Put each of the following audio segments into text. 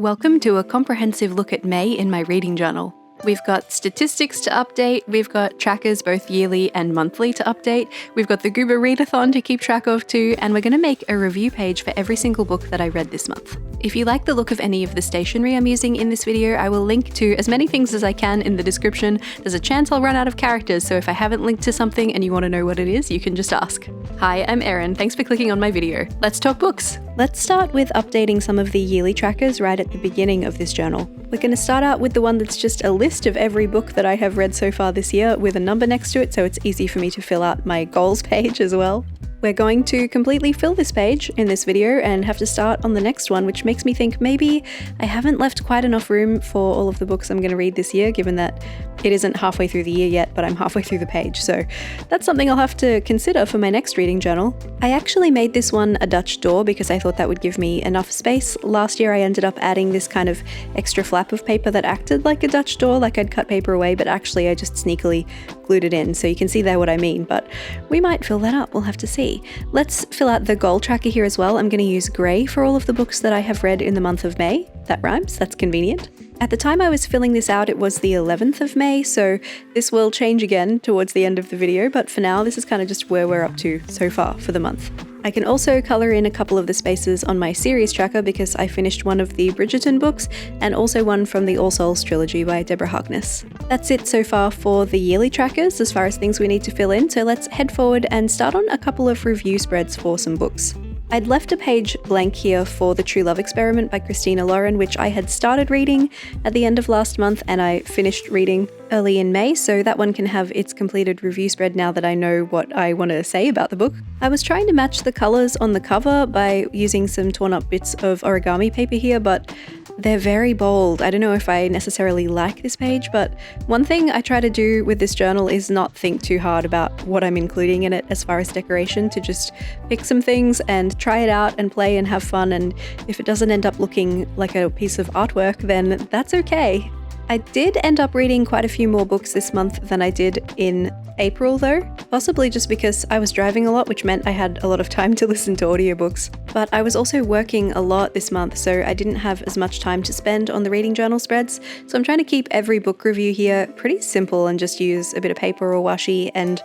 Welcome to a comprehensive look at May in my reading journal. We've got statistics to update, we've got trackers both yearly and monthly to update, we've got the Goober Readathon to keep track of too, and we're going to make a review page for every single book that I read this month. If you like the look of any of the stationery I'm using in this video, I will link to as many things as I can in the description. There's a chance I'll run out of characters, so if I haven't linked to something and you want to know what it is, you can just ask. Hi, I'm Erin, thanks for clicking on my video. Let's talk books! Let's start with updating some of the yearly trackers right at the beginning of this journal. We're going to start out with the one that's just a list of every book that I have read so far this year with a number next to it, so it's easy for me to fill out my goals page as well. We're going to completely fill this page in this video and have to start on the next one, which makes me think maybe I haven't left quite enough room for all of the books I'm going to read this year, given that it isn't halfway through the year yet, but I'm halfway through the page, so that's something I'll have to consider for my next reading journal. I actually made this one a Dutch door because I thought that would give me enough space. Last year I ended up adding this kind of extra flap of paper that acted like a Dutch door, like I'd cut paper away, but actually I just sneakily glued it in, so you can see there what I mean, but we might fill that up, we'll have to see. Let's fill out the goal tracker here as well. I'm going to use grey for all of the books that I have read in the month of May. That rhymes, that's convenient. At the time I was filling this out, it was the 11th of May, so this will change again towards the end of the video, but for now this is kind of just where we're up to so far for the month. I can also colour in a couple of the spaces on my series tracker because I finished one of the Bridgerton books and also one from the All Souls trilogy by Deborah Harkness. That's it so far for the yearly trackers as far as things we need to fill in, so let's head forward and start on a couple of review spreads for some books. I'd left a page blank here for The True Love Experiment by Christina Lauren, which I had started reading at the end of last month and I finished reading early in May, so that one can have its completed review spread now that I know what I want to say about the book. I was trying to match the colours on the cover by using some torn up bits of origami paper here, but they're very bold. I don't know if I necessarily like this page, but one thing I try to do with this journal is not think too hard about what I'm including in it as far as decoration, to just pick some things and try it out and play and have fun, and if it doesn't end up looking like a piece of artwork, then that's okay. I did end up reading quite a few more books this month than I did in April though, possibly just because I was driving a lot, which meant I had a lot of time to listen to audiobooks. But I was also working a lot this month, so I didn't have as much time to spend on the reading journal spreads, so I'm trying to keep every book review here pretty simple and just use a bit of paper or washi and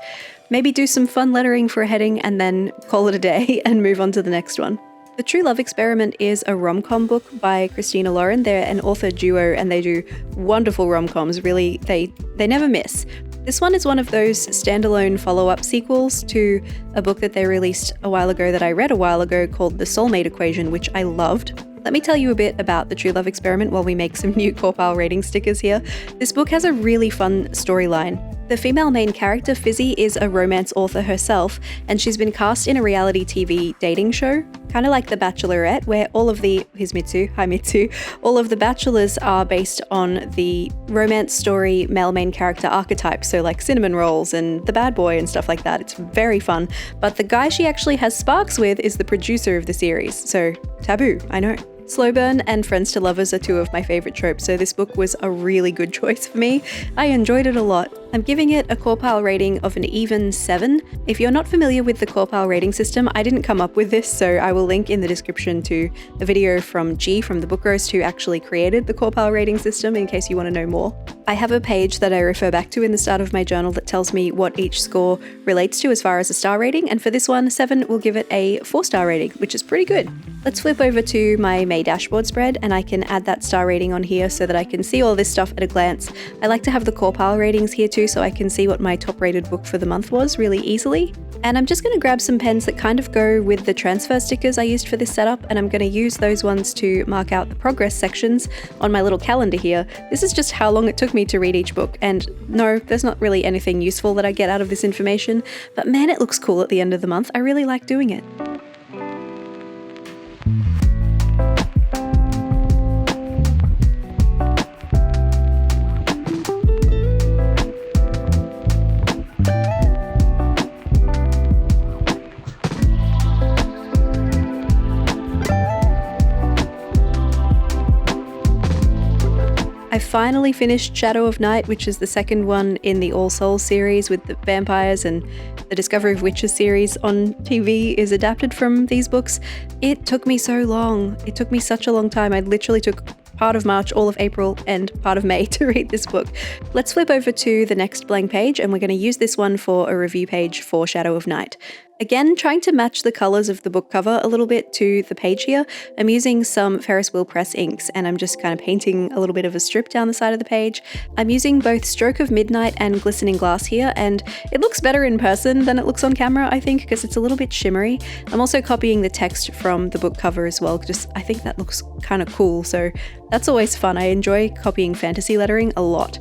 maybe do some fun lettering for a heading and then call it a day and move on to the next one. The True Love Experiment is a rom-com book by Christina Lauren. They're an author duo and they do wonderful rom-coms, really, they never miss. This one is one of those standalone follow-up sequels to a book that they released a while ago that I read a while ago called The Soulmate Equation, which I loved. Let me tell you a bit about The True Love Experiment while we make some new Caraval rating stickers here. This book has a really fun storyline. The female main character, Fizzy, is a romance author herself, and she's been cast in a reality TV dating show, kind of like The Bachelorette, where all of the bachelors are based on the romance story male main character archetype, so like cinnamon rolls and the bad boy and stuff like that. It's very fun, but the guy she actually has sparks with is the producer of the series, so taboo, I know. Slow burn and friends to lovers are two of my favourite tropes, so this book was a really good choice for me. I enjoyed it a lot. I'm giving it a Caraval rating of an even 7. If you're not familiar with the Caraval rating system, I didn't come up with this, so I will link in the description to a video from G from the Book Roast who actually created the Caraval rating system in case you want to know more. I have a page that I refer back to in the start of my journal that tells me what each score relates to as far as a star rating, and for this one, 7 will give it a 4-star rating, which is pretty good. Let's flip over to my May dashboard spread and I can add that star rating on here so that I can see all this stuff at a glance. I like to have the Caraval ratings here too so I can see what my top rated book for the month was really easily. And I'm just going to grab some pens that kind of go with the transfer stickers I used for this setup, and I'm going to use those ones to mark out the progress sections on my little calendar here. This is just how long it took me to read each book, and no, there's not really anything useful that I get out of this information, but man, it looks cool at the end of the month. I really like doing it. I finally finished Shadow of Night, which is the second one in the All Souls series with the vampires, and the Discovery of Witches series on TV is adapted from these books. It took me so long. It took me such a long time. I literally took part of March, all of April, and part of May to read this book. Let's flip over to the next blank page, and we're going to use this one for a review page for Shadow of Night. Again, trying to match the colours of the book cover a little bit to the page here, I'm using some Ferris Wheel Press inks, and I'm just kind of painting a little bit of a strip down the side of the page. I'm using both Stroke of Midnight and Glistening Glass here, and it looks better in person than it looks on camera, I think, because it's a little bit shimmery. I'm also copying the text from the book cover as well, just I think that looks kind of cool, so that's always fun. I enjoy copying fantasy lettering a lot.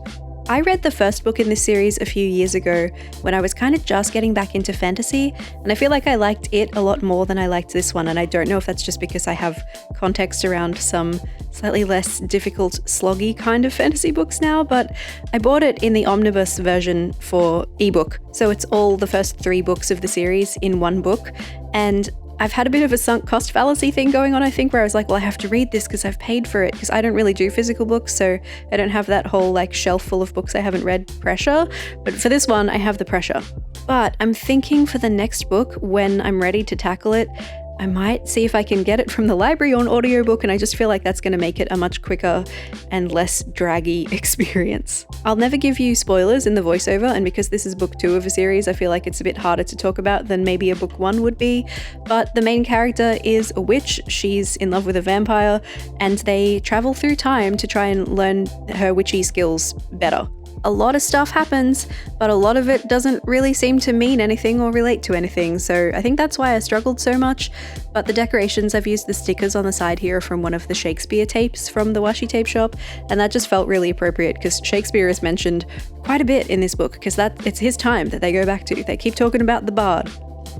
I read the first book in this series a few years ago when I was kind of just getting back into fantasy, and I feel like I liked it a lot more than I liked this one, and I don't know if that's just because I have context around some slightly less difficult, sloggy kind of fantasy books now, but I bought it in the omnibus version for ebook, so it's all the first 3 books of the series in one book, and I've had a bit of a sunk cost fallacy thing going on, I think, where I was like, well, I have to read this because I've paid for it, because I don't really do physical books, so I don't have that whole like shelf full of books I haven't read pressure. But for this one, I have the pressure. But I'm thinking for the next book, when I'm ready to tackle it, I might see if I can get it from the library on audiobook, and I just feel like that's going to make it a much quicker and less draggy experience. I'll never give you spoilers in the voiceover, and because this is book 2 of a series, I feel like it's a bit harder to talk about than maybe a book 1 would be, but the main character is a witch. She's in love with a vampire, and they travel through time to try and learn her witchy skills better. A lot of stuff happens, but a lot of it doesn't really seem to mean anything or relate to anything, so I think that's why I struggled so much. But the decorations, I've used the stickers on the side here from one of the Shakespeare tapes from the Washi tape shop, and that just felt really appropriate because Shakespeare is mentioned quite a bit in this book because it's his time that they go back to. They keep talking about the bard.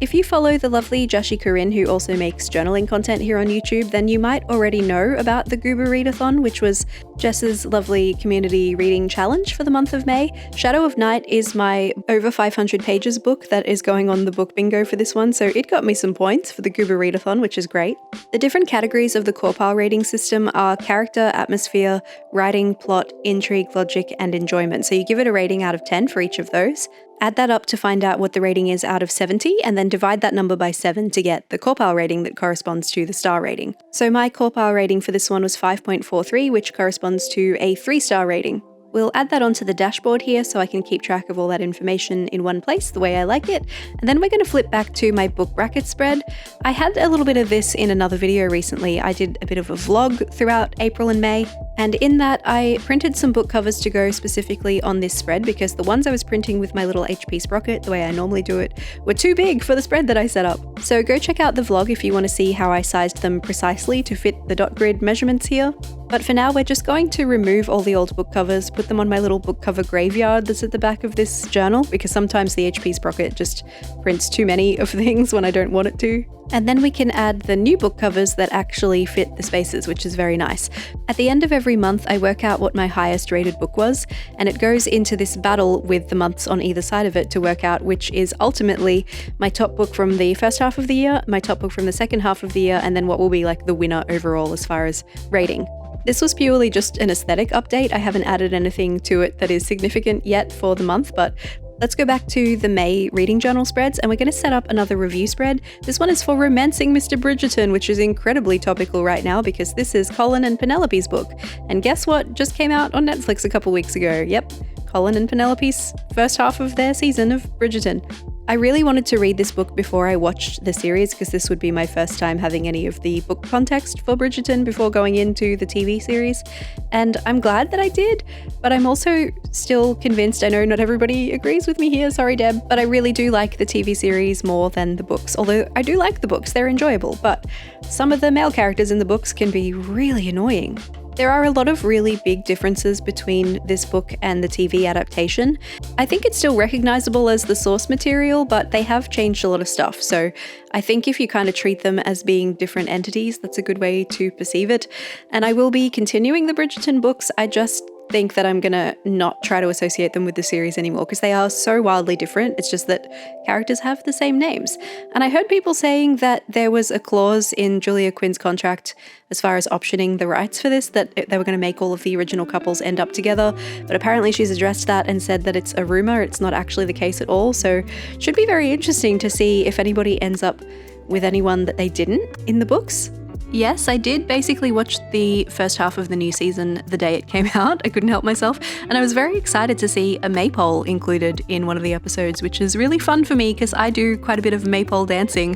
If you follow the lovely Joshi Corinne, who also makes journaling content here on YouTube, then you might already know about the Goober Readathon, which was Jess's lovely community reading challenge for the month of May. Shadow of Night is my over 500 pages book that is going on the book bingo for this one, so it got me some points for the Goober Readathon, which is great. The different categories of the Corpal rating system are character, atmosphere, writing, plot, intrigue, logic, and enjoyment. So you give it a rating out of 10 for each of those. Add that up to find out what the rating is out of 70, and then divide that number by 7 to get the Corpal rating that corresponds to the star rating. So my Corpal rating for this one was 5.43, which corresponds to a 3-star rating. We'll add that onto the dashboard here so I can keep track of all that information in one place the way I like it. And then we're going to flip back to my book bracket spread. I had a little bit of this in another video recently. I did a bit of a vlog throughout April and May, and in that I printed some book covers to go specifically on this spread because the ones I was printing with my little HP sprocket, the way I normally do it, were too big for the spread that I set up. So go check out the vlog if you want to see how I sized them precisely to fit the dot grid measurements here. But for now, we're just going to remove all the old book covers, put them on my little book cover graveyard that's at the back of this journal, because sometimes the HP sprocket just prints too many of things when I don't want it to. And then we can add the new book covers that actually fit the spaces, which is very nice. At the end of every month, I work out what my highest rated book was, and it goes into this battle with the months on either side of it to work out which is ultimately my top book from the first half of the year, my top book from the second half of the year, and then what will be like the winner overall as far as rating. This was purely just an aesthetic update. I haven't added anything to it that is significant yet for the month, but let's go back to the May reading journal spreads, and we're going to set up another review spread. This one is for Romancing Mr. Bridgerton, which is incredibly topical right now because this is Colin and Penelope's book. And guess what just came out on Netflix a couple weeks ago? Yep, Colin and Penelope's first half of their season of Bridgerton. I really wanted to read this book before I watched the series because this would be my first time having any of the book context for Bridgerton before going into the TV series, and I'm glad that I did, but I'm also still convinced, I know not everybody agrees with me here, sorry Deb, but I really do like the TV series more than the books, although I do like the books, they're enjoyable, but some of the male characters in the books can be really annoying. There are a lot of really big differences between this book and the TV adaptation. I think it's still recognizable as the source material, but they have changed a lot of stuff. So I think if you kind of treat them as being different entities, that's a good way to perceive it. And I will be continuing the Bridgerton books. I just think that I'm gonna not try to associate them with the series anymore because they are so wildly different. It's just that characters have the same names. And I heard people saying that there was a clause in Julia Quinn's contract as far as optioning the rights for this, that they were going to make all of the original couples end up together, but apparently she's addressed that and said that it's a rumor, it's not actually the case at all, so it should be very interesting to see if anybody ends up with anyone that they didn't in the books. Yes, I did basically watch the first half of the new season the day it came out. I couldn't help myself. And I was very excited to see a maypole included in one of the episodes, which is really fun for me because I do quite a bit of maypole dancing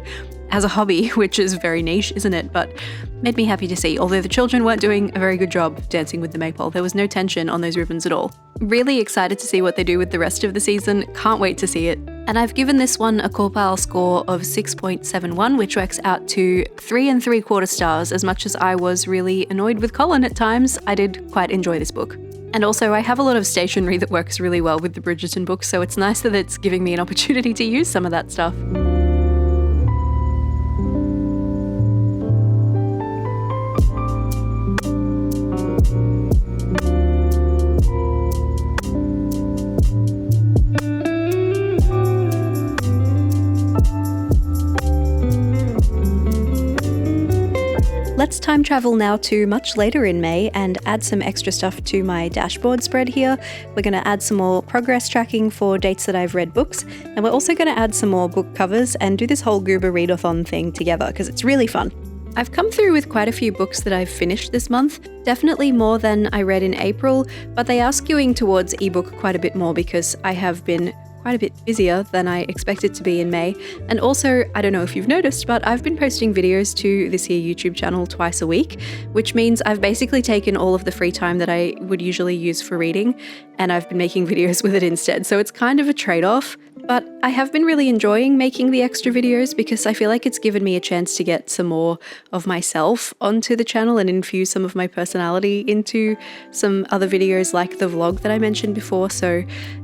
as a hobby, which is very niche, isn't it? But made me happy to see, although the children weren't doing a very good job dancing with the maypole. There was no tension on those ribbons at all. Really excited to see what they do with the rest of the season. Can't wait to see it. And I've given this one a Caraval score of 6.71, which works out to 3 3/4 stars. As much as I was really annoyed with Colin at times, I did quite enjoy this book. And also, I have a lot of stationery that works really well with the Bridgerton books, so it's nice that it's giving me an opportunity to use some of that stuff. Let's time travel now to much later in May and add some extra stuff to my dashboard spread here. We're going to add some more progress tracking for dates that I've read books, and we're also going to add some more book covers and do this whole Goober Readathon thing together because it's really fun. I've come through with quite a few books that I've finished this month, definitely more than I read in April, but they are skewing towards ebook quite a bit more because I have been quite a bit busier than I expected to be in May. And also, I don't know if you've noticed, but I've been posting videos to this here YouTube channel twice a week, which means I've basically taken all of the free time that I would usually use for reading, and I've been making videos with it instead. So it's kind of a trade-off, but I have been really enjoying making the extra videos because I feel like it's given me a chance to get some more of myself onto the channel and infuse some of my personality into some other videos like the vlog that I mentioned before. So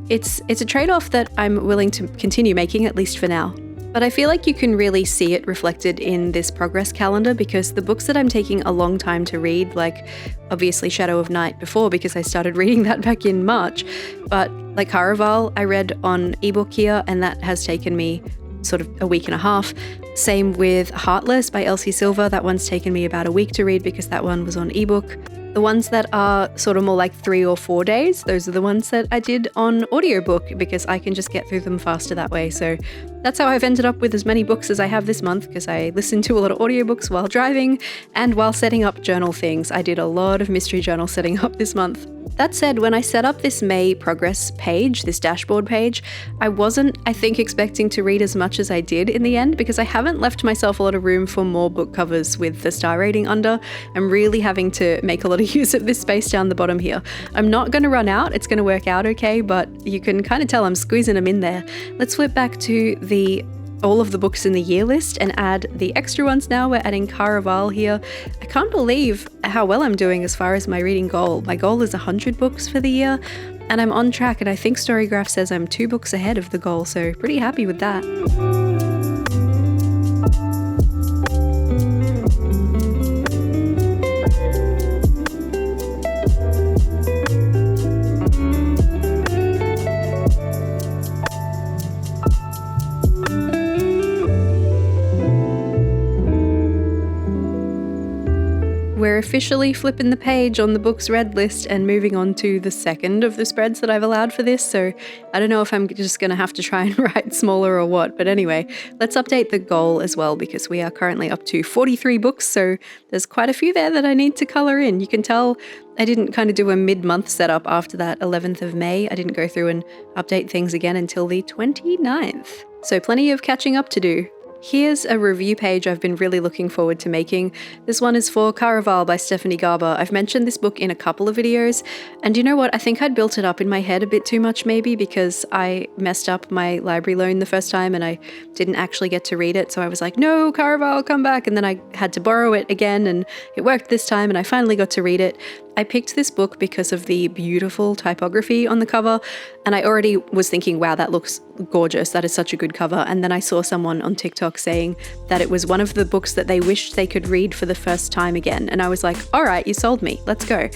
it's a trade-off that I'm willing to continue making, at least for now. But I feel like you can really see it reflected in this progress calendar because the books that I'm taking a long time to read, like obviously Shadow of Night before because I started reading that back in March, but like Caraval I read on ebook here and that has taken me sort of a week and a half. Same with Heartless by Elsie Silver, that one's taken me about a week to read because that one was on ebook. The ones that are sort of more like 3 or 4 days, those are the ones that I did on audiobook because I can just get through them faster that way. So that's how I've ended up with as many books as I have this month because I listened to a lot of audiobooks while driving and while setting up journal things. I did a lot of mystery journal setting up this month. That said, when I set up this May progress page, this dashboard page, I wasn't, I think, expecting to read as much as I did in the end because I haven't left myself a lot of room for more book covers with the star rating under. I'm really having to make a lot of use of this space down the bottom here. I'm not going to run out, it's going to work out okay, but you can kind of tell I'm squeezing them in there. Let's flip back to all of the books in the year list and add the extra ones now. We're adding Caraval here. I can't believe how well I'm doing as far as my reading goal. My goal is 100 books for the year and I'm on track, and I think Storygraph says I'm 2 books ahead of the goal, so pretty happy with that. We're officially flipping the page on the books read list and moving on to the second of the spreads that I've allowed for this, so I don't know if I'm just going to have to try and write smaller or what, but anyway, let's update the goal as well because we are currently up to 43 books, so there's quite a few there that I need to colour in. You can tell I didn't kind of do a mid-month setup after that 11th of May. I didn't go through and update things again until the 29th, so plenty of catching up to do. Here's a review page I've been really looking forward to making. This one is for Caraval by Stephanie Garber. I've mentioned this book in a couple of videos, and you know what? I think I'd built it up in my head a bit too much maybe because I messed up my library loan the first time and I didn't actually get to read it, so I was like, no, Caraval, come back, and then I had to borrow it again and it worked this time and I finally got to read it. I picked this book because of the beautiful typography on the cover, and I already was thinking, wow, that looks gorgeous, that is such a good cover, and then I saw someone on TikTok saying that it was one of the books that they wished they could read for the first time again, and I was like, all right, you sold me, let's go.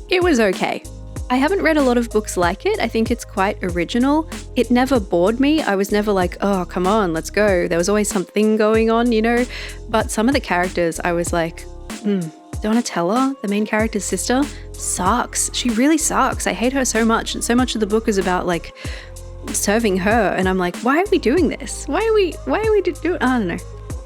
It was okay. I haven't read a lot of books like it. I think it's quite original. It never bored me. I was never like, oh, come on, let's go. There was always something going on, you know, but some of the characters I was like, Donatella, the main character's sister, sucks. She really sucks. I hate her so much. And so much of the book is about like serving her. And I'm like, why are we doing this? Why are we doing, I don't know.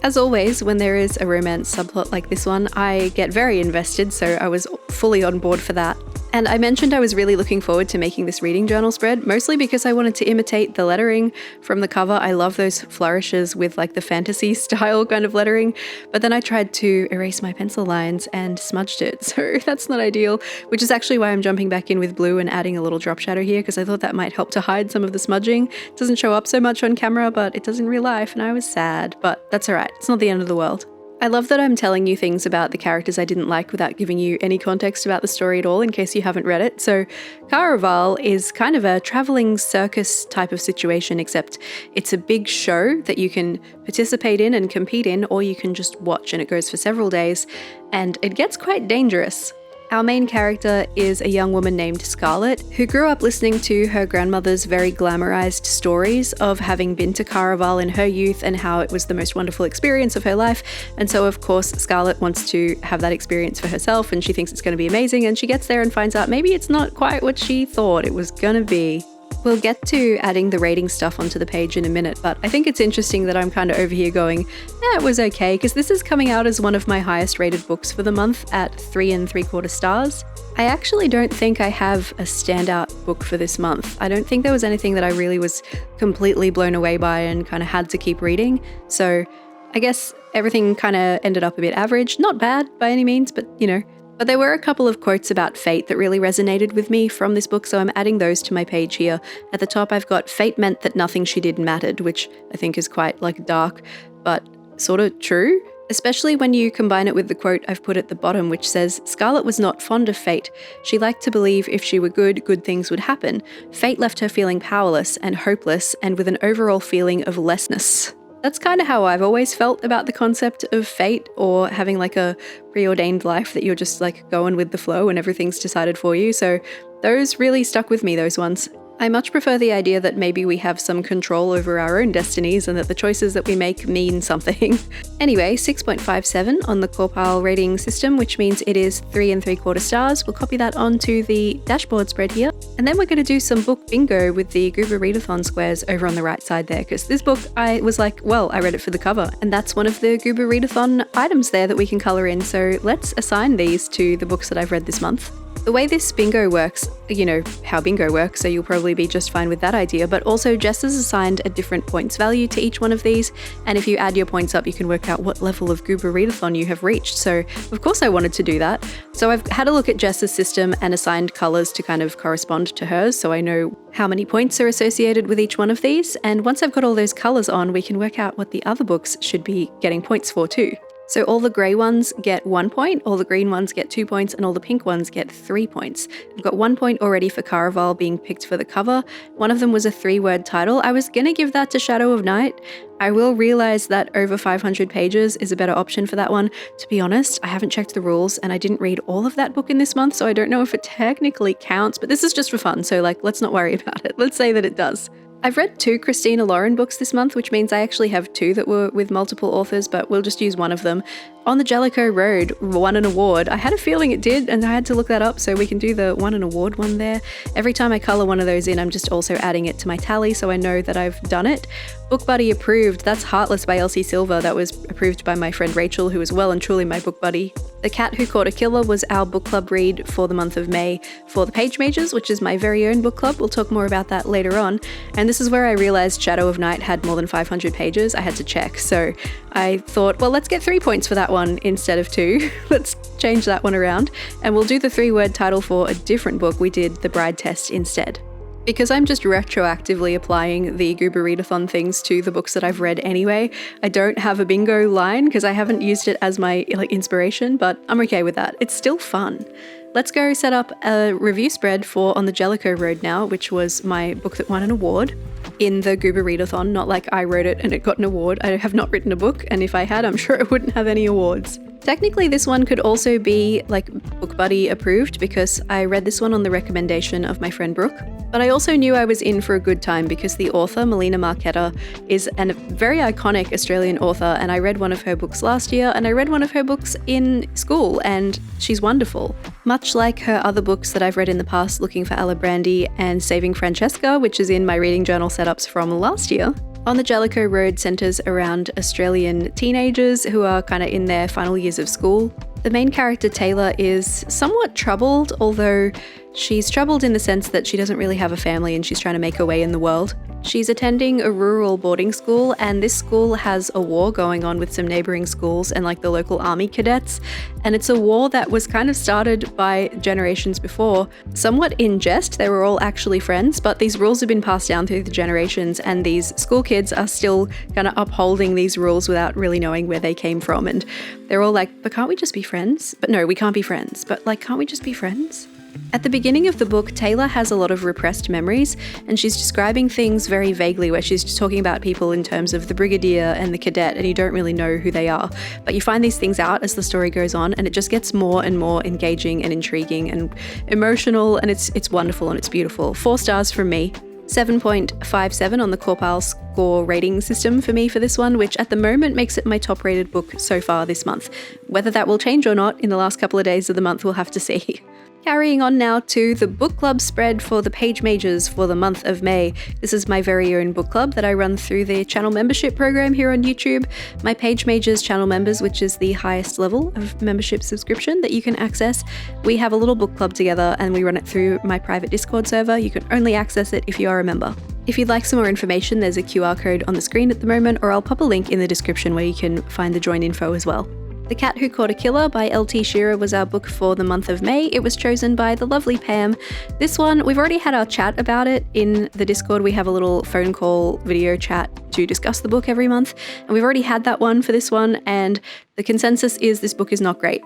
As always, when there is a romance subplot like this one, I get very invested, so I was fully on board for that. And I mentioned I was really looking forward to making this reading journal spread, mostly because I wanted to imitate the lettering from the cover. I love those flourishes with like the fantasy style kind of lettering, but then I tried to erase my pencil lines and smudged it, so that's not ideal, which is actually why I'm jumping back in with blue and adding a little drop shadow here, because I thought that might help to hide some of the smudging. It doesn't show up so much on camera, but it does in real life, and I was sad, but that's alright, it's not the end of the world. I love that I'm telling you things about the characters I didn't like without giving you any context about the story at all, in case you haven't read it. So Caraval is kind of a traveling circus type of situation, except it's a big show that you can participate in and compete in, or you can just watch, and it goes for several days, and it gets quite dangerous. Our main character is a young woman named Scarlett, who grew up listening to her grandmother's very glamorized stories of having been to Caraval in her youth and how it was the most wonderful experience of her life. And so, of course, Scarlett wants to have that experience for herself, and she thinks it's going to be amazing, and she gets there and finds out maybe it's not quite what she thought it was going to be. We'll get to adding the rating stuff onto the page in a minute, but I think it's interesting that I'm kind of over here going, it was okay, because this is coming out as one of my highest rated books for the month at 3 3/4 stars. I actually don't think I have a standout book for this month. I don't think there was anything that I really was completely blown away by and kind of had to keep reading, so I guess everything kind of ended up a bit average. Not bad by any means, but you know. But there were a couple of quotes about fate that really resonated with me from this book, so I'm adding those to my page here. At the top I've got "Fate meant that nothing she did mattered," which I think is quite like dark, but sort of true. Especially when you combine it with the quote I've put at the bottom, which says, "Scarlett was not fond of fate. She liked to believe if she were good, good things would happen. Fate left her feeling powerless and hopeless and with an overall feeling of lessness." That's kind of how I've always felt about the concept of fate, or having like a preordained life that you're just like going with the flow and everything's decided for you. So those really stuck with me, those ones. I much prefer the idea that maybe we have some control over our own destinies and that the choices that we make mean something. Anyway, 6.57 on the Caraval rating system, which means it is 3 3/4 stars. We'll copy that onto the dashboard spread here. And then we're going to do some book bingo with the Goober Readathon squares over on the right side there, because this book I was like, well, I read it for the cover, and that's one of the Goober Readathon items there that we can colour in. So let's assign these to the books that I've read this month. The way this bingo works, you know how bingo works, so you'll probably be just fine with that idea, but also Jess has assigned a different points value to each one of these, and if you add your points up, you can work out what level of Goober Readathon you have reached, so of course I wanted to do that. So I've had a look at Jess's system and assigned colours to kind of correspond to hers, so I know how many points are associated with each one of these, and once I've got all those colours on, we can work out what the other books should be getting points for too. So all the grey ones get 1 point, all the green ones get 2 points, and all the pink ones get 3 points. I've got 1 point already for Caraval being picked for the cover. One of them was a 3-word title. I was gonna give that to Shadow of Night. I will realise that over 500 pages is a better option for that one. To be honest, I haven't checked the rules and I didn't read all of that book in this month, so I don't know if it technically counts, but this is just for fun, so like, let's not worry about it. Let's say that it does. I've read 2 Christina Lauren books this month, which means I actually have 2 that were with multiple authors, but we'll just use one of them. On the Jellicoe Road won an award. I had a feeling it did, and I had to look that up, so we can do the won an award one there. Every time I colour one of those in, I'm just also adding it to my tally, so I know that I've done it. Book Buddy approved. That's Heartless by Elsie Silver. That was approved by my friend Rachel, who is well and truly my book buddy. The Cat Who Caught a Killer was our book club read for the month of May for the Page Majors, which is my very own book club. We'll talk more about that later on. And this is where I realised Shadow of Night had more than 500 pages. I had to check. So I thought, well, let's get 3 points for that one instead of 2. Let's change that one around. And we'll do the 3-word title for a different book. We did The Bride Test instead. Because I'm just retroactively applying the Goober Readathon things to the books that I've read anyway, I don't have a bingo line because I haven't used it as my inspiration, but I'm okay with that. It's still fun. Let's go set up a review spread for On the Jellicoe Road now, which was my book that won an award in the Goober Readathon, not like I wrote it and it got an award. I have not written a book, and if I had, I'm sure it wouldn't have any awards. Technically, this one could also be like Book Buddy approved because I read this one on the recommendation of my friend Brooke. But I also knew I was in for a good time because the author, Melina Marchetta, is a very iconic Australian author, and I read one of her books last year, and I read one of her books in school, and she's wonderful. Much like her other books that I've read in the past, Looking for Alibrandi and Saving Francesca, which is in my reading journal setups from last year, On the Jellicoe Road centres around Australian teenagers who are kind of in their final years of school. The main character, Taylor, is somewhat troubled, although she's troubled in the sense that she doesn't really have a family and she's trying to make her way in the world. She's attending a rural boarding school, and this school has a war going on with some neighbouring schools and like the local army cadets. And it's a war that was kind of started by generations before. Somewhat in jest, they were all actually friends, but these rules have been passed down through the generations, and these school kids are still kind of upholding these rules without really knowing where they came from. And they're all like, but can't we just be friends? But no, we can't be friends. But like, can't we just be friends? At the beginning of the book, Taylor has a lot of repressed memories, and she's describing things very vaguely, where she's just talking about people in terms of the brigadier and the cadet, and you don't really know who they are. But you find these things out as the story goes on, and it just gets more and more engaging and intriguing and emotional, and it's wonderful and it's beautiful. 4 stars from me. 7.57 on the Caraval score rating system for me for this one, which at the moment makes it my top rated book so far this month. Whether that will change or not in the last couple of days of the month, we'll have to see. Carrying on now to the book club spread for the page majors for the month of May. This is my very own book club that I run through the channel membership program here on YouTube. My page majors channel members, which is the highest level of membership subscription that you can access, we have a little book club together and we run it through my private Discord server. You can only access it if you are a member. If you'd like some more information, there's a QR code on the screen at the moment, or I'll pop a link in the description where you can find the join info as well. The Cat Who Caught a Killer by L.T. Shearer was our book for the month of May. It was chosen by the lovely Pam. This one, we've already had our chat about it in the Discord. We have a little phone call video chat to discuss the book every month, and we've already had that one for this one, and the consensus is this book is not great.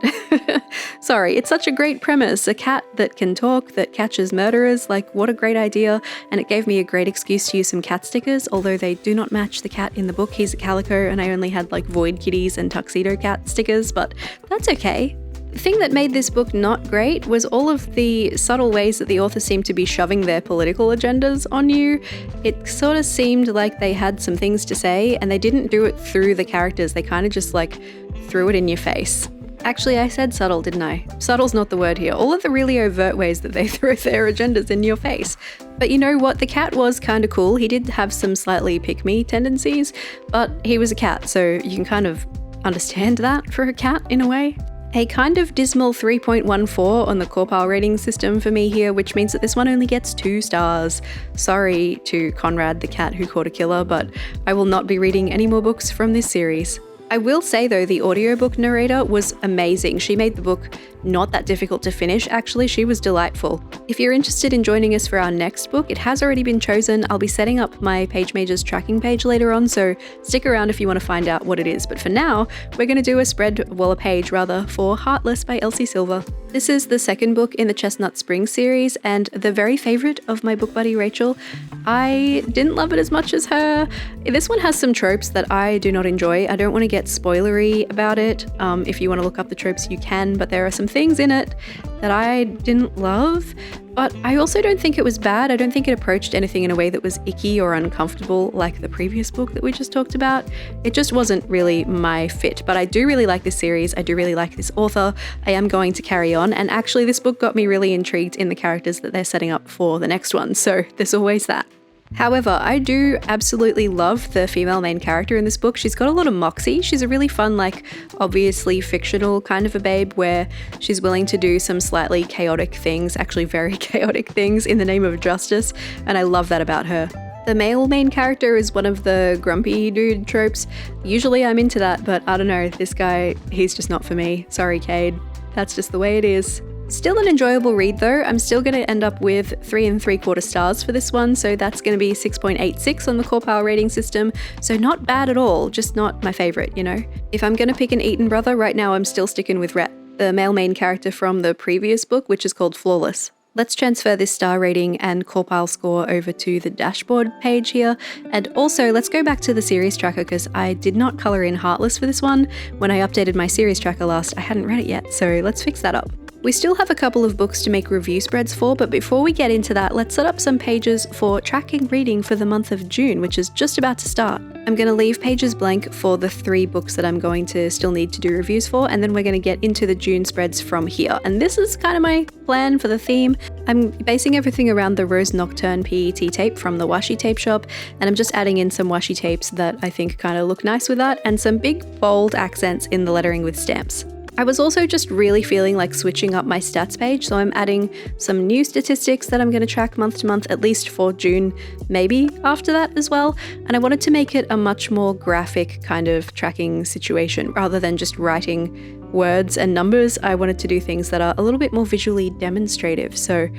Sorry, it's such a great premise. A cat that can talk, that catches murderers, like what a great idea, and it gave me a great excuse to use some cat stickers, although they do not match the cat in the book. He's a calico, and I only had like void kitties and tuxedo cat stickers, but that's okay. The thing that made this book not great was all of the subtle ways that the author seemed to be shoving their political agendas on you. It sort of seemed like they had some things to say, and they didn't do it through the characters. They kind of just like threw it in your face. Actually, I said subtle, didn't I? Subtle's not the word here. All of the really overt ways that they throw their agendas in your face. But you know what? The cat was kind of cool. He did have some slightly pick-me tendencies, but he was a cat, so you can kind of understand that for a cat in a way. A kind of dismal 3.14 on the Caraval rating system for me here, which means that this one only gets 2 stars. Sorry to Conrad the Cat Who Caught a Killer, but I will not be reading any more books from this series. I will say though, the audiobook narrator was amazing. She made the book not that difficult to finish, actually. She was delightful. If you're interested in joining us for our next book, it has already been chosen. I'll be setting up my Page Majors tracking page later on, so stick around if you want to find out what it is. But for now, we're going to do a page for Heartless by Elsie Silver. This is the second book in the Chestnut Spring series, and the very favourite of my book buddy Rachel. I didn't love it as much as her. This one has some tropes that I do not enjoy. I don't want to get spoilery about it. If you want to look up the tropes, you can, but there are some things in it that I didn't love. But I also don't think it was bad. I don't think it approached anything in a way that was icky or uncomfortable like the previous book that we just talked about. It just wasn't really my fit. But I do really like this series. I do really like this author. I am going to carry on. And actually this book got me really intrigued in the characters that they're setting up for the next one. So there's always that. However, I do absolutely love the female main character in this book. She's got a lot of moxie. She's a really fun, like, obviously fictional kind of a babe where she's willing to do some slightly chaotic things, actually very chaotic things, in the name of justice, and I love that about her. The male main character is one of the grumpy dude tropes. Usually I'm into that, but I don't know, this guy, he's just not for me. Sorry, Cade. That's just the way it is. Still an enjoyable read though. I'm still going to end up with 3 3/4 stars for this one, so that's going to be 6.86 on the Caraval rating system, so not bad at all, just not my favourite, you know? If I'm going to pick an Eaton brother, right now I'm still sticking with Rhett, the male main character from the previous book, which is called Flawless. Let's transfer this star rating and Caraval score over to the dashboard page here, and also let's go back to the series tracker because I did not colour in Heartless for this one. When I updated my series tracker last, I hadn't read it yet, so let's fix that up. We still have a couple of books to make review spreads for, but before we get into that, let's set up some pages for tracking reading for the month of June, which is just about to start. I'm going to leave pages blank for the 3 books that I'm going to still need to do reviews for, and then we're going to get into the June spreads from here. And this is kind of my plan for the theme. I'm basing everything around the Rose Nocturne PET tape from the Washi tape shop, and I'm just adding in some washi tapes that I think kind of look nice with that, and some big bold accents in the lettering with stamps. I was also just really feeling like switching up my stats page, so I'm adding some new statistics that I'm going to track month to month, at least for June, maybe after that as well. And I wanted to make it a much more graphic kind of tracking situation rather than just writing words and numbers. I wanted to do things that are a little bit more visually demonstrative. So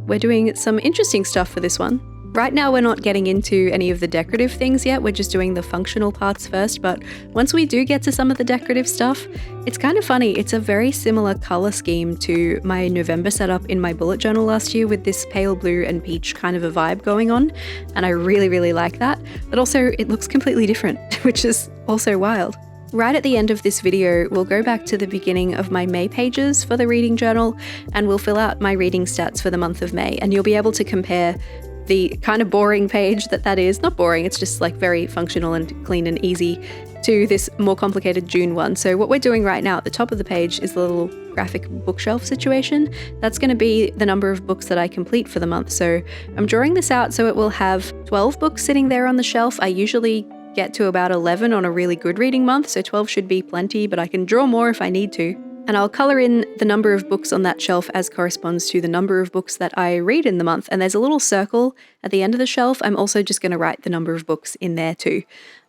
we're doing some interesting stuff for this one. Right now we're not getting into any of the decorative things yet, we're just doing the functional parts first, but once we do get to some of the decorative stuff, it's kind of funny. It's a very similar colour scheme to my November setup in my bullet journal last year, with this pale blue and peach kind of a vibe going on, and I really like that, but also it looks completely different, which is also wild. Right at the end of this video, we'll go back to the beginning of my May pages for the reading journal, and we'll fill out my reading stats for the month of May, and you'll be able to compare the kind of boring page that is, not boring, it's just like very functional and clean and easy, to this more complicated June one. So what we're doing right now at the top of the page is the little graphic bookshelf situation. That's going to be the number of books that I complete for the month. So I'm drawing this out so it will have 12 books sitting there on the shelf. I usually get to about 11 on a really good reading month, so 12 should be plenty, but I can draw more if I need to. And I'll colour in the number of books on that shelf as corresponds to the number of books that I read in the month. And there's a little circle at the end of the shelf. I'm also just going to write the number of books in there too.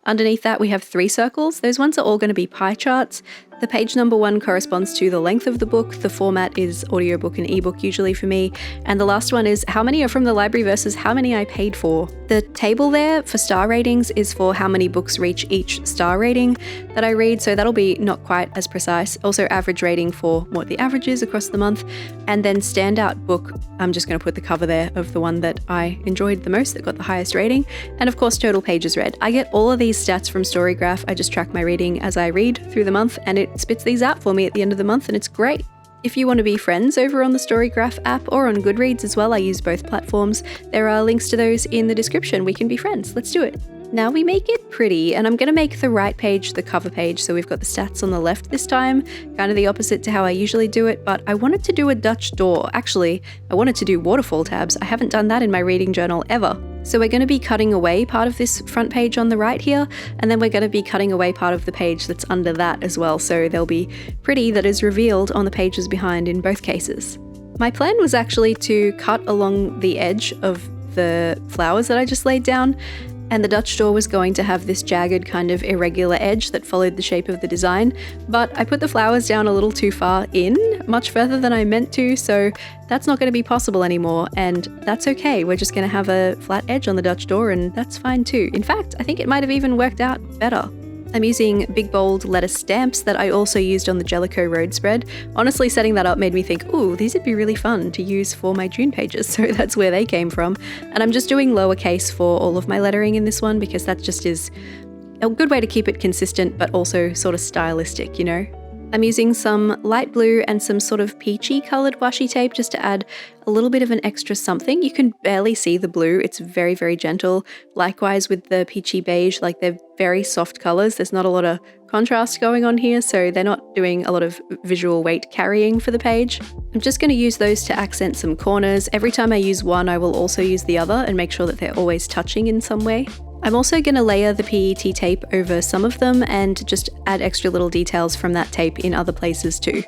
Underneath that we have 3 circles. Those ones are all going to be pie charts. The page number 1 corresponds to the length of the book. The format is audiobook and ebook usually for me. And the last one is how many are from the library versus how many I paid for. The table there for star ratings is for how many books reach each star rating that I read, so that'll be not quite as precise. Also average rating for what the average is across the month. And then standout book, I'm just going to put the cover there of the one that I enjoyed the most, that got the highest rating. And of course total pages read. I get all of these stats from Storygraph. I just track my reading as I read through the month, and it spits these out for me at the end of the month, and it's great. If you want to be friends over on the Storygraph app or on Goodreads as well, I use both platforms. There are links to those in the description. We can be friends. Let's do it. Now we make it pretty, and I'm going to make the right page the cover page, so we've got the stats on the left this time, kind of the opposite to how I usually do it, but I wanted to do a Dutch door. Actually, I wanted to do waterfall tabs. I haven't done that in my reading journal ever. So we're going to be cutting away part of this front page on the right here, and then we're going to be cutting away part of the page that's under that as well, so there'll be pretty that is revealed on the pages behind in both cases. My plan was actually to cut along the edge of the flowers that I just laid down, and the Dutch door was going to have this jagged kind of irregular edge that followed the shape of the design, but I put the flowers down a little too far in, much further than I meant to, so that's not going to be possible anymore, and that's okay. We're just going to have a flat edge on the Dutch door, and that's fine too. In fact, I think it might have even worked out better. I'm using big bold lettuce stamps that I also used on the Jellicoe Road spread. Honestly, setting that up made me think, ooh, these would be really fun to use for my June pages, so that's where they came from. And I'm just doing lowercase for all of my lettering in this one because that just is a good way to keep it consistent but also sort of stylistic, you know? I'm using some light blue and some sort of peachy coloured washi tape just to add a little bit of an extra something. You can barely see the blue, it's very gentle. Likewise with the peachy beige, like they're very soft colours. There's not a lot of contrast going on here, so they're not doing a lot of visual weight carrying for the page. I'm just going to use those to accent some corners. Every time I use one, I will also use the other and make sure that they're always touching in some way. I'm also going to layer the PET tape over some of them and just add extra little details from that tape in other places too.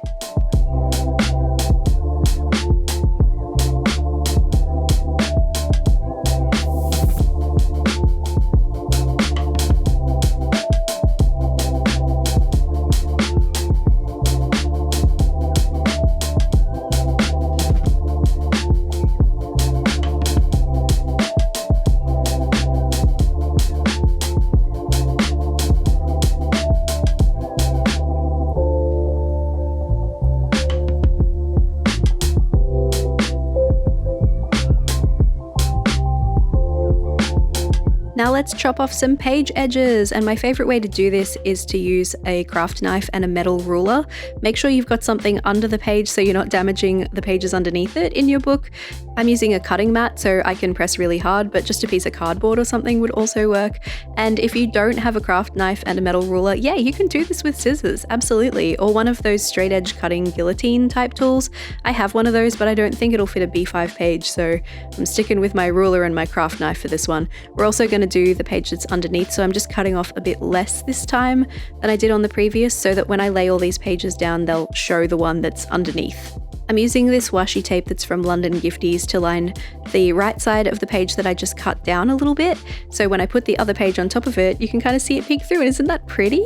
Now let's chop off some page edges, and my favorite way to do this is to use a craft knife and a metal ruler. Make sure you've got something under the page so you're not damaging the pages underneath it in your book. I'm using a cutting mat so I can press really hard, but just a piece of cardboard or something would also work. And if you don't have a craft knife and a metal ruler, yeah, you can do this with scissors, absolutely, or one of those straight edge cutting guillotine type tools. I have one of those, but I don't think it'll fit a B5 page, so I'm sticking with my ruler and my craft knife for this one. We're also going to do the page that's underneath, so I'm just cutting off a bit less this time than I did on the previous, so that when I lay all these pages down, they'll show the one that's underneath. I'm using this washi tape that's from London Gifties to line the right side of the page that I just cut down a little bit, so when I put the other page on top of it, you can kind of see it peek through, and isn't that pretty?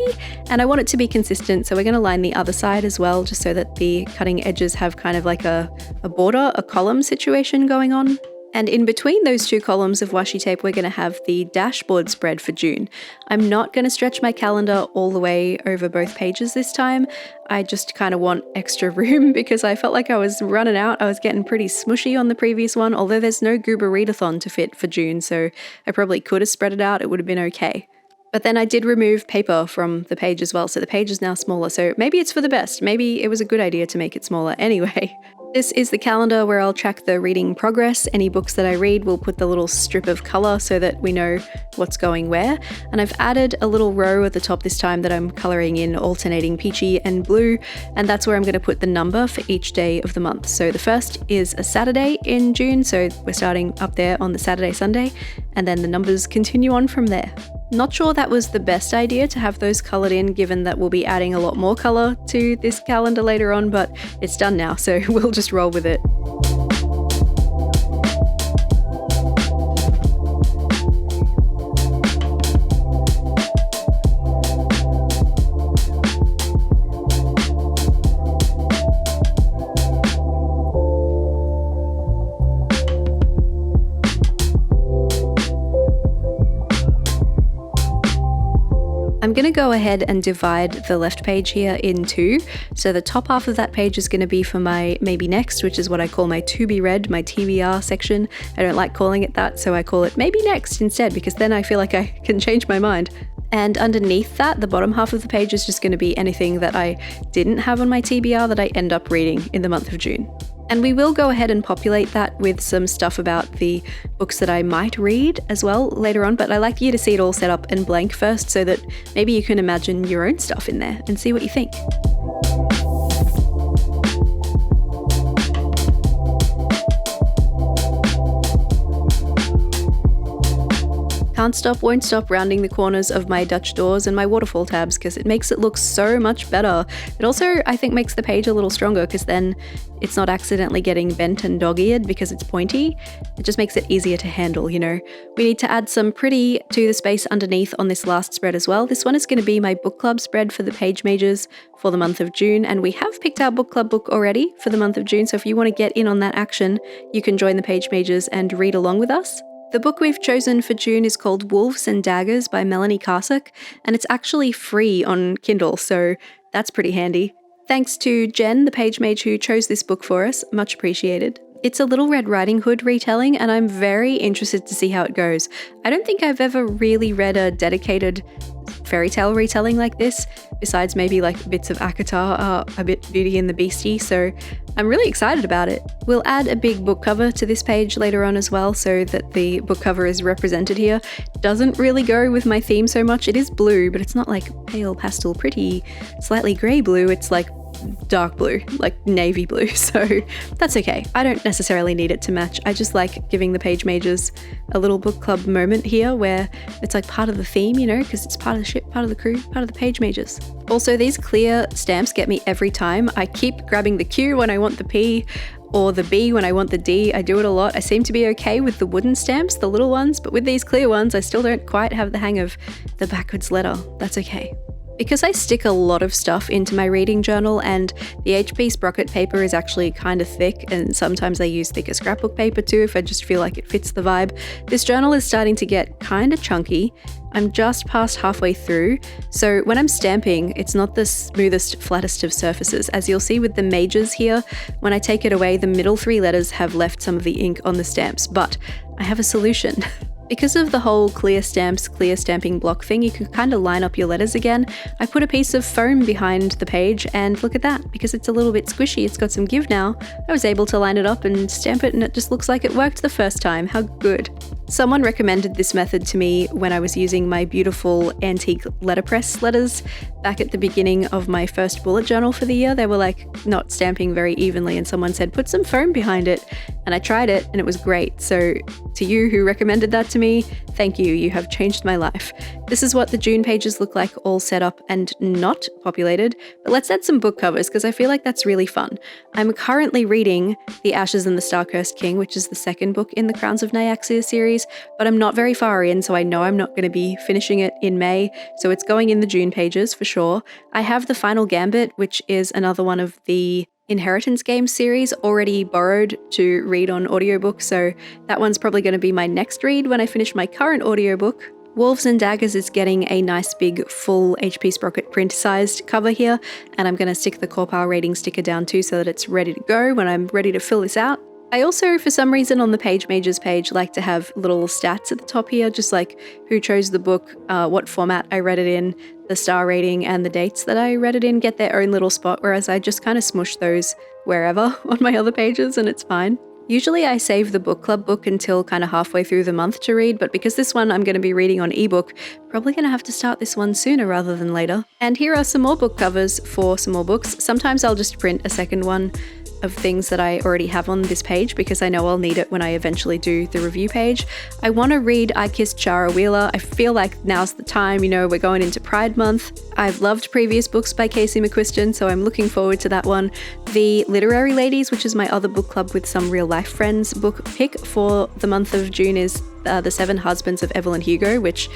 And I want it to be consistent, so we're going to line the other side as well, just so that the cutting edges have kind of like a border, a column situation going on. And in between those two columns of washi tape, we're going to have the dashboard spread for June. I'm not going to stretch my calendar all the way over both pages this time. I just kind of want extra room because I felt like I was running out. I was getting pretty smushy on the previous one, although there's no Goober Readathon to fit for June, so I probably could have spread it out. It would have been okay. But then I did remove paper from the page as well, so the page is now smaller, so maybe it's for the best. Maybe it was a good idea to make it smaller anyway. This is the calendar where I'll track the reading progress. Any books that I read will put the little strip of colour so that we know what's going where. And I've added a little row at the top this time that I'm colouring in alternating peachy and blue, and that's where I'm going to put the number for each day of the month. So the first is a Saturday in June, so we're starting up there on the Saturday, Sunday, and then the numbers continue on from there. Not sure that was the best idea to have those coloured in, given that we'll be adding a lot more colour to this calendar later on, but it's done now, so we'll just roll with it. I'm going to go ahead and divide the left page here in two. So the top half of that page is going to be for my maybe next, which is what I call my to be read, my TBR section. I don't like calling it that, so I call it maybe next instead, because then I feel like I can change my mind. And underneath that, the bottom half of the page is just going to be anything that I didn't have on my TBR that I end up reading in the month of June. And we will go ahead and populate that with some stuff about the books that I might read as well later on, but I like you to see it all set up in blank first so that maybe you can imagine your own stuff in there and see what you think. Can't stop, won't stop rounding the corners of my Dutch doors and my waterfall tabs because it makes it look so much better. It also, I think, makes the page a little stronger because then it's not accidentally getting bent and dog-eared because it's pointy. It just makes it easier to handle, you know. We need to add some pretty to the space underneath on this last spread as well. This one is going to be my book club spread for the page majors for the month of June, and we have picked our book club book already for the month of June, so if you want to get in on that action, you can join the page majors and read along with us. The book we've chosen for June is called Wolves and Daggers by Melanie Karsak, and it's actually free on Kindle, so that's pretty handy. Thanks to Jen, the page mage who chose this book for us, much appreciated. It's a Little Red Riding Hood retelling, and I'm very interested to see how it goes. I don't think I've ever really read a dedicated fairy tale retelling like this, besides maybe like bits of ACOTAR, a bit Beauty and the Beastie, so I'm really excited about it. We'll add a big book cover to this page later on as well, so that the book cover is represented here. Doesn't really go with my theme so much. It is blue, but it's not like pale pastel pretty, slightly grey blue, it's like dark blue, like navy blue, so that's okay. I don't necessarily need it to match. I just like giving the page majors a little book club moment here where it's like part of the theme, you know, because it's part of the ship, part of the crew, part of the page majors. Also, these clear stamps get me every time. I keep grabbing the Q when I want the P, or the B when I want the D. I do it a lot. I seem to be okay with the wooden stamps, the little ones, but with these clear ones, I still don't quite have the hang of the backwards letter. That's okay. Because I stick a lot of stuff into my reading journal, and the HP Sprocket paper is actually kind of thick, and sometimes I use thicker scrapbook paper too if I just feel like it fits the vibe. This journal is starting to get kind of chunky. I'm just past halfway through, so when I'm stamping, it's not the smoothest, flattest of surfaces. As you'll see with the majors here, when I take it away, the middle three letters have left some of the ink on the stamps, but I have a solution. Because of the whole clear stamps, clear stamping block thing, you can kind of line up your letters again. I put a piece of foam behind the page, and look at that, because it's a little bit squishy, it's got some give now. I was able to line it up and stamp it, and it just looks like it worked the first time. How good. Someone recommended this method to me when I was using my beautiful antique letterpress letters back at the beginning of my first bullet journal for the year. They were like not stamping very evenly, and someone said put some foam behind it, and I tried it and it was great. So to you who recommended that to me, thank you, you have changed my life. This is what the June pages look like, all set up and not populated, but let's add some book covers because I feel like that's really fun. I'm currently reading The Ashes and the Star-Cursed King, which is the second book in the Crowns of Nyaxia series, but I'm not very far in, so I know I'm not going to be finishing it in May, so it's going in the June pages for sure. I have The Final Gambit, which is another one of the Inheritance Games series, already borrowed to read on audiobook, so that one's probably going to be my next read when I finish my current audiobook. Wolves and Daggers is getting a nice big full HP Sprocket print sized cover here, and I'm going to stick the Corpal rating sticker down too so that it's ready to go when I'm ready to fill this out. I also, for some reason on the Page Majors page, like to have little stats at the top here, just like who chose the book, what format I read it in, the star rating, and the dates that I read it in get their own little spot, whereas I just kind of smush those wherever on my other pages and it's fine. Usually I save the book club book until kind of halfway through the month to read, but because this one I'm going to be reading on ebook, probably going to have to start this one sooner rather than later. And here are some more book covers for some more books. Sometimes I'll just print a second one of things that I already have on this page because I know I'll need it when I eventually do the review page. I want to read I Kissed Chara Wheeler. I feel like now's the time, you know, we're going into Pride Month. I've loved previous books by Casey McQuiston, so I'm looking forward to that one. The Literary Ladies, which is my other book club with some real life friends book pick for the month of June, is The Seven Husbands of Evelyn Hugo, which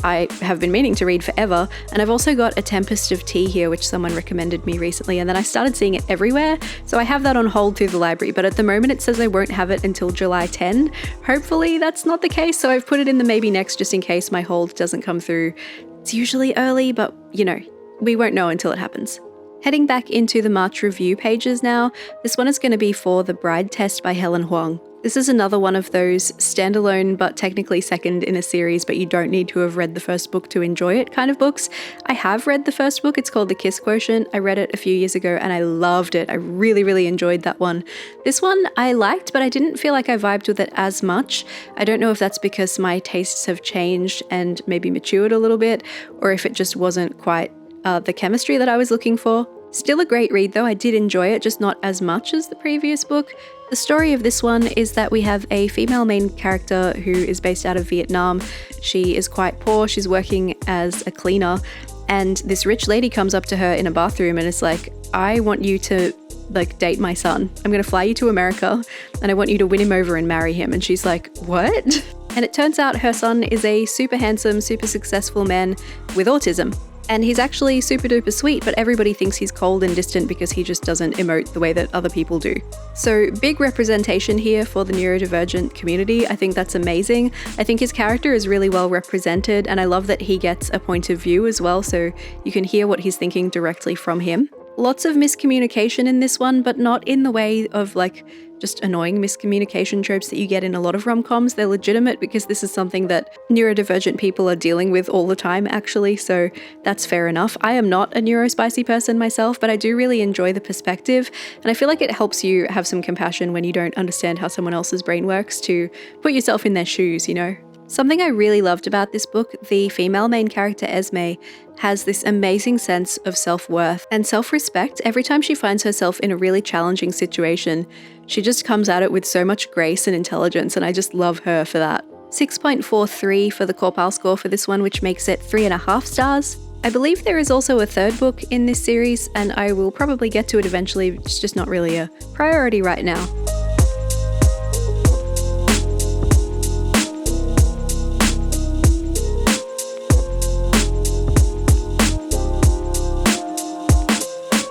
I have been meaning to read forever. And I've also got A Tempest of Tea here, which someone recommended me recently, and then I started seeing it everywhere, so I have that on hold through the library, but at the moment it says I won't have it until July 10. Hopefully that's not the case, so I've put it in the maybe next just in case my hold doesn't come through. It's usually early, but you know, we won't know until it happens. Heading back into the March review pages now, this one is going to be for The Bride Test by Helen Huang. This is another one of those standalone but technically second in a series, but you don't need to have read the first book to enjoy it kind of books. I have read the first book, it's called The Kiss Quotient. I read it a few years ago and I loved it. I really, really enjoyed that one. This one I liked, but I didn't feel like I vibed with it as much. I don't know if that's because my tastes have changed and maybe matured a little bit, or if it just wasn't quite the chemistry that I was looking for. Still a great read though, I did enjoy it, just not as much as the previous book. The story of this one is that we have a female main character who is based out of Vietnam. She is quite poor, she's working as a cleaner, and this rich lady comes up to her in a bathroom and is like, I want you to date my son. I'm gonna fly you to America and I want you to win him over and marry him. And she's like, what? And it turns out her son is a super handsome, super successful man with autism. And he's actually super duper sweet, but everybody thinks he's cold and distant because he just doesn't emote the way that other people do. So big representation here for the neurodivergent community. I think that's amazing. I think his character is really well represented, and I love that he gets a point of view as well, so you can hear what he's thinking directly from him. Lots of miscommunication in this one, but not in the way of just annoying miscommunication tropes that you get in a lot of rom-coms. They're legitimate because this is something that neurodivergent people are dealing with all the time actually, so that's fair enough. I am not a neurospicy person myself, but I do really enjoy the perspective, and I feel like it helps you have some compassion when you don't understand how someone else's brain works to put yourself in their shoes, you know? Something I really loved about this book, the female main character Esme has this amazing sense of self-worth and self-respect. Every time she finds herself in a really challenging situation, she just comes at it with so much grace and intelligence, and I just love her for that. 6.43 for the Corpal score for this one, which makes it 3.5 stars. I believe there is also a third book in this series, and I will probably get to it eventually. It's just not really a priority right now.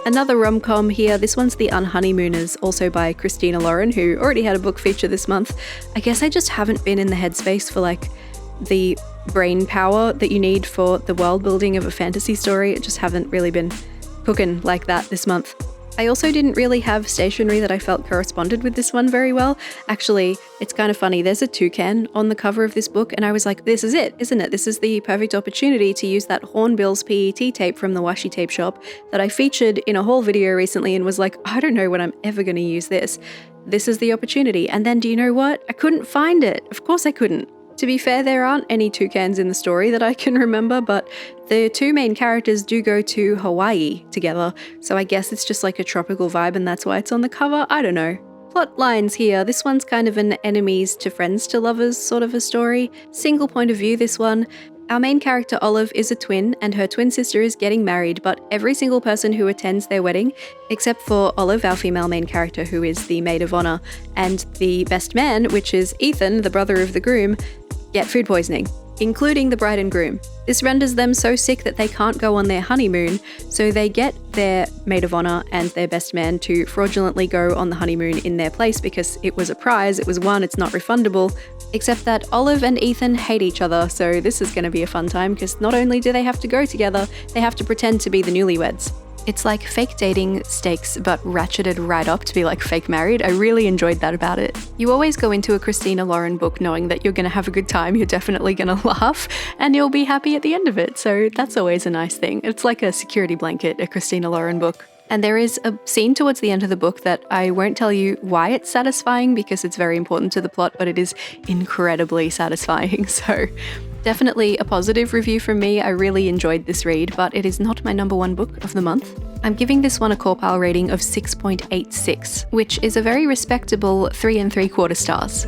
Another rom-com here, this one's The Unhoneymooners, also by Christina Lauren, who already had a book feature this month. I guess I just haven't been in the headspace for the brain power that you need for the world building of a fantasy story. I just haven't really been cooking like that this month. I also didn't really have stationery that I felt corresponded with this one very well. Actually, it's kind of funny, there's a toucan on the cover of this book, and I was like, this is it, isn't it? This is the perfect opportunity to use that Hornbill's PET tape from the Washi tape shop that I featured in a haul video recently and was like, I don't know when I'm ever going to use this. This is the opportunity. And then do you know what? I couldn't find it. Of course I couldn't. To be fair, there aren't any toucans in the story that I can remember, but the two main characters do go to Hawaii together, so I guess it's just like a tropical vibe and that's why it's on the cover. I don't know. Plot lines here. This one's kind of an enemies to friends to lovers sort of a story. Single point of view, this one. Our main character Olive is a twin and her twin sister is getting married, but every single person who attends their wedding, except for Olive, our female main character who is the maid of honor, and the best man, which is Ethan, the brother of the groom, get food poisoning, including the bride and groom. This renders them so sick that they can't go on their honeymoon, so they get their maid of honor and their best man to fraudulently go on the honeymoon in their place because it was a prize, it was won, it's not refundable. Except that Olive and Ethan hate each other, so this is going to be a fun time because not only do they have to go together, they have to pretend to be the newlyweds. It's like fake dating stakes, but ratcheted right up to be like fake married. I really enjoyed that about it. You always go into a Christina Lauren book knowing that you're going to have a good time, you're definitely going to laugh, and you'll be happy at the end of it. So that's always a nice thing. It's like a security blanket, a Christina Lauren book. And there is a scene towards the end of the book that I won't tell you why it's satisfying because it's very important to the plot, but it is incredibly satisfying. So definitely a positive review from me. I really enjoyed this read, but it is not my number one book of the month. I'm giving this one a core pile rating of 6.86, which is a very respectable 3 3/4 stars.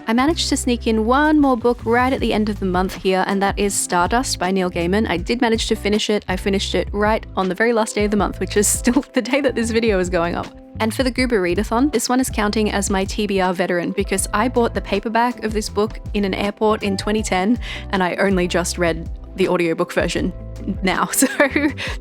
I managed to sneak in one more book right at the end of the month here, and that is Stardust by Neil Gaiman. I did manage to finish it. I finished it right on the very last day of the month, which is still the day that this video is going up. And for the Goober Readathon, this one is counting as my TBR veteran because I bought the paperback of this book in an airport in 2010, and I only just read the audiobook version now, so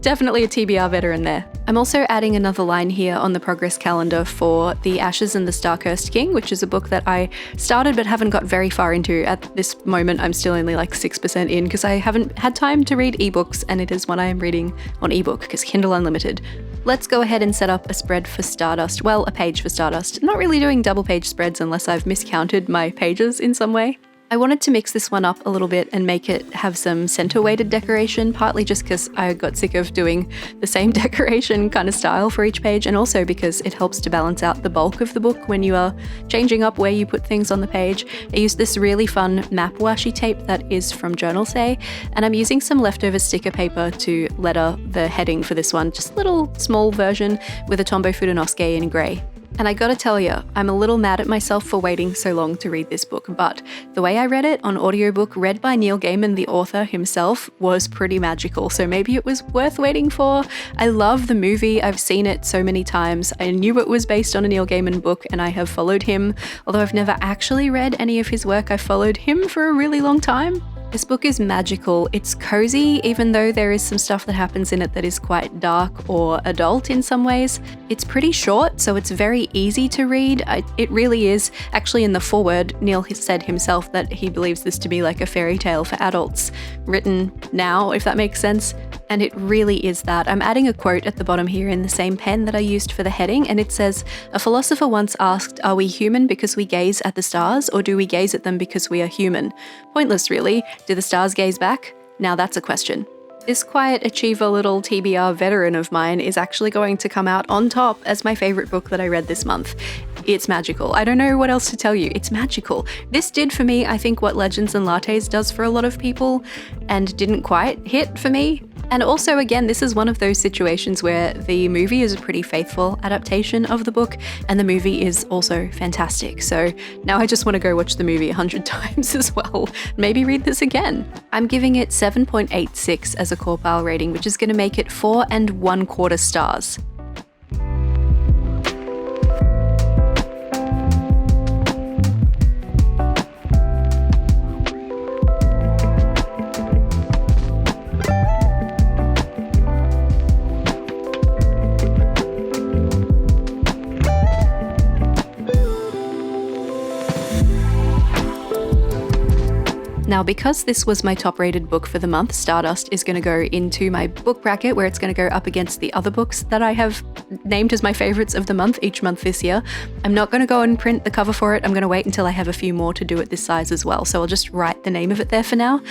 definitely a TBR veteran there. I'm also adding another line here on the progress calendar for The Ashes and the Star-Cursed King, which is a book that I started but haven't got very far into. At this moment, I'm still only like 6% in because I haven't had time to read ebooks, and it is one I am reading on ebook because Kindle Unlimited. Let's go ahead and set up a spread for Stardust. Well, a page for Stardust. I'm not really doing double page spreads unless I've miscounted my pages in some way. I wanted to mix this one up a little bit and make it have some center-weighted decoration, partly just because I got sick of doing the same decoration kind of style for each page, and also because it helps to balance out the bulk of the book when you are changing up where you put things on the page. I used this really fun map washi tape that is from JOURNALSAY, and I'm using some leftover sticker paper to letter the heading for this one, just a little small version with a Tombow Fudenosuke in grey. And I gotta tell you, I'm a little mad at myself for waiting so long to read this book, but the way I read it on audiobook read by Neil Gaiman, the author himself, was pretty magical, so maybe it was worth waiting for. I love the movie, I've seen it so many times. I knew it was based on a Neil Gaiman book and I have followed him. Although I've never actually read any of his work, I've followed him for a really long time. This book is magical. It's cozy, even though there is some stuff that happens in it that is quite dark or adult in some ways. It's pretty short, so it's very easy to read. It really is. Actually, in the foreword, Neil said himself that he believes this to be like a fairy tale for adults, written now, if that makes sense. And it really is that. I'm adding a quote at the bottom here in the same pen that I used for the heading, and it says, "A philosopher once asked, are we human because we gaze at the stars, or do we gaze at them because we are human? Pointless, really. Do the stars gaze back? Now that's a question." This quiet achiever little TBR veteran of mine is actually going to come out on top as my favorite book that I read this month. It's magical. I don't know what else to tell you. It's magical. This did for me, I think, what Legends and Lattes does for a lot of people, and didn't quite hit for me. And also, again, this is one of those situations where the movie is a pretty faithful adaptation of the book, and the movie is also fantastic. So now I just want to go watch the movie 100 times as well. Maybe read this again. I'm giving it 7.86 as a core pile rating, which is going to make it 4 1/4 stars. Now, because this was my top rated book for the month, Stardust is going to go into my book bracket where it's going to go up against the other books that I have named as my favorites of the month each month this year. I'm not going to go and print the cover for it. I'm going to wait until I have a few more to do it this size as well. So I'll just write the name of it there for now.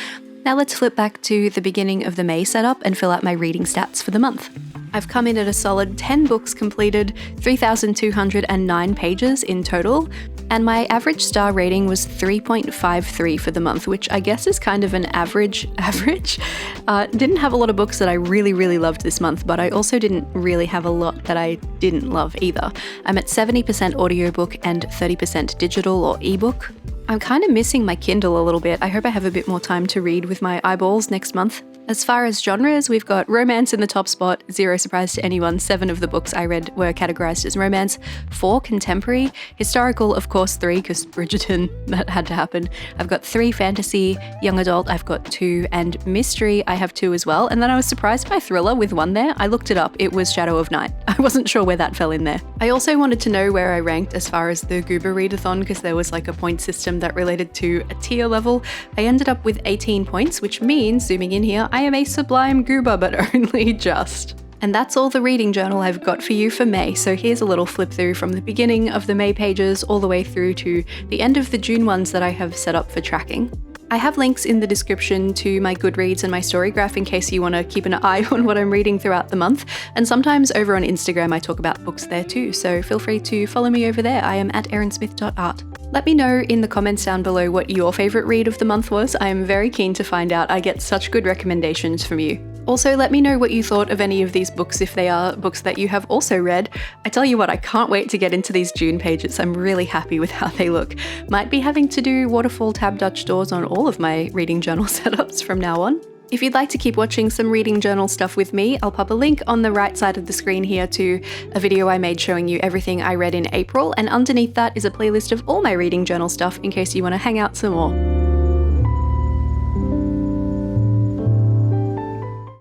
Now let's flip back to the beginning of the May setup and fill out my reading stats for the month. I've come in at a solid 10 books completed, 3,209 pages in total, and my average star rating was 3.53 for the month, which I guess is kind of an average. Didn't have a lot of books that I really loved this month, but I also didn't really have a lot that I didn't love either. I'm at 70% audiobook and 30% digital or ebook. I'm kind of missing my Kindle a little bit. I hope I have a bit more time to read with my eyeballs next month. As far as genres, we've got romance in the top spot, zero surprise to anyone. 7 of the books I read were categorized as romance, 4 contemporary, historical, of course 3, because Bridgerton, that had to happen. I've got 3 fantasy, young adult, I've got 2, and mystery, I have 2 as well. And then I was surprised by thriller with 1 there. I looked it up, it was Shadow of Night. I wasn't sure where that fell in there. I also wanted to know where I ranked as far as the Goober Readathon, because there was like a point system that related to a tier level. I ended up with 18 points, which means, zooming in here, I am a sublime goober, but only just. And that's all the reading journal I've got for you for May, so here's a little flip through from the beginning of the May pages all the way through to the end of the June ones that I have set up for tracking. I have links in the description to my Goodreads and my Storygraph in case you want to keep an eye on what I'm reading throughout the month, and sometimes over on Instagram I talk about books there too, so feel free to follow me over there. I am at erinsmith.art. Let me know in the comments down below what your favourite read of the month was. I am very keen to find out. I get such good recommendations from you. Also, let me know what you thought of any of these books if they are books that you have also read. I tell you what, I can't wait to get into these June pages. I'm really happy with how they look. Might be having to do waterfall tab Dutch doors on all of my reading journal setups from now on. If you'd like to keep watching some reading journal stuff with me, I'll pop a link on the right side of the screen here to a video I made showing you everything I read in April, and underneath that is a playlist of all my reading journal stuff in case you want to hang out some more.